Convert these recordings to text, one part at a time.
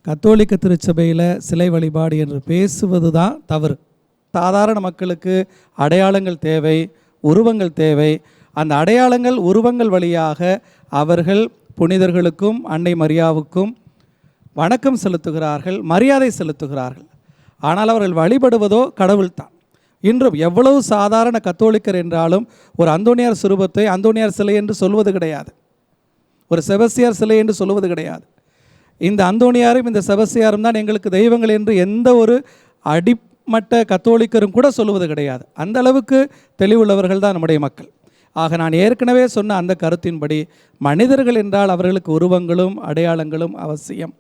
கத்தோலிக்க திருச்சபையில் சிலை வழிபாடு என்று பேசுவது தான் தவறு. சாதாரண மக்களுக்கு அடையாளங்கள் தேவை, உருவங்கள் தேவை. அந்த அடையாளங்கள் உருவங்கள் வழியாக அவர்கள் புனிதர்களுக்கும் அன்னை மரியாவுக்கும் வணக்கம் செலுத்துகிறார்கள், மரியாதை செலுத்துகிறார்கள். ஆனால் அவர்கள் வழிபடுவதோ கடவுள்தான். இன்றும் எவ்வளவு சாதாரண கத்தோலிக்கர் என்றாலும் ஒரு அந்தோனியார் சுரூபத்தை அந்தோனியார் சிலை என்று சொல்வது கிடையாது, ஒரு செபஸ்தியார் சிலை என்று சொல்வது கிடையாது. இந்த அந்தோனியாரும் இந்த செபஸ்தியாரும் தான் எங்களுக்கு தெய்வங்கள் என்று எந்த ஒரு அடிமட்ட கத்தோலிக்கரும் கூட சொல்லுவது கிடையாது. அந்த அளவுக்கு தெளிவுள்ளவர்கள் தான் நம்முடைய மக்கள். ஆக நான் ஏற்கனவே சொன்ன அந்த கருத்தின்படி மனிதர்கள் என்றால் அவர்களுக்கு உருவங்களும் அடையாளங்களும் அவசியம்.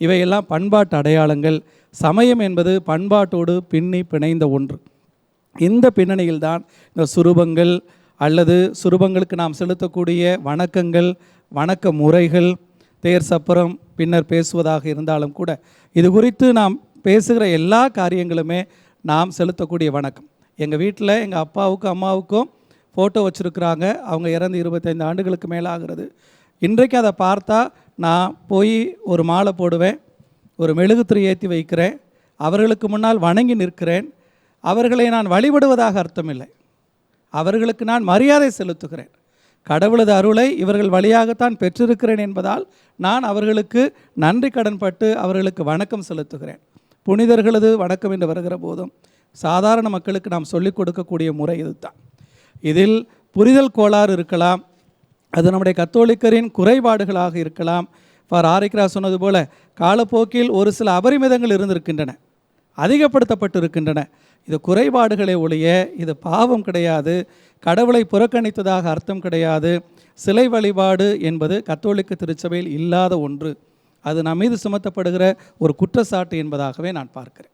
இவையெல்லாம் பண்பாட்டு அடையாளங்கள். சமயம் என்பது பண்பாட்டோடு பின்னி பிணைந்த ஒன்று. இந்த பின்னணியில்தான் இந்த சுரூபங்கள் அல்லது சுரூபங்களுக்கு நாம் செலுத்தக்கூடிய வணக்கங்கள், வணக்க முறைகள், தேர் சப்பரம் பின்னர் பேசுவதாக இருந்தாலும் கூட இது குறித்து நாம் பேசுகிற எல்லா காரியங்களுமே நாம் செலுத்தக்கூடிய வணக்கம். எங்கள் வீட்டில் எங்கள் அப்பாவுக்கும் அம்மாவுக்கும் ஃபோட்டோ வச்சுருக்குறாங்க. அவங்க இறந்து 25 ஆண்டுகளுக்கு மேலே ஆகிறது. இன்றைக்கு அதை பார்த்தா நான் போய் ஒரு மாலை போடுவேன், ஒரு மெழுகுத்திரி ஏற்றி வைக்கிறேன், அவர்களுக்கு முன்னால் வணங்கி நிற்கிறேன். அவர்களை நான் வழிபடுவதாக அர்த்தமில்லை, அவர்களுக்கு நான் மரியாதை செலுத்துகிறேன். கடவுளது அருளை இவர்கள் வழியாகத்தான் பெற்றிருக்கிறேன் என்பதால் நான் அவர்களுக்கு நன்றி கடன்பட்டு அவர்களுக்கு வணக்கம் செலுத்துகிறேன். புனிதர்களது வணக்கம் என்று வருகிற போதும் சாதாரண மக்களுக்கு நாம் சொல்லிக் கொடுக்கக்கூடிய முறை இதுதான். இதில் புரிதல் கோளாறு இருக்கலாம், அது நம்முடைய கத்தோலிக்கரின் குறைபாடுகளாக இருக்கலாம். ஆரிக்ரா சொன்னது போல காலப்போக்கில் ஒரு சில அபரிமிதங்கள் இருந்திருக்கின்றன, அதிகப்படுத்தப்பட்டு இருக்கின்றன. இது குறைபாடுகளை ஒழிய இது பாவம் கிடையாது, கடவுளை புறக்கணித்ததாக அர்த்தம் கிடையாது. சிலை வழிபாடு என்பது கத்தோலிக்க திருச்சபையில் இல்லாத ஒன்று. அது நம் மீது சுமத்தப்படுகிற ஒரு குற்றச்சாட்டு என்பதாகவே நான் பார்க்கிறேன்.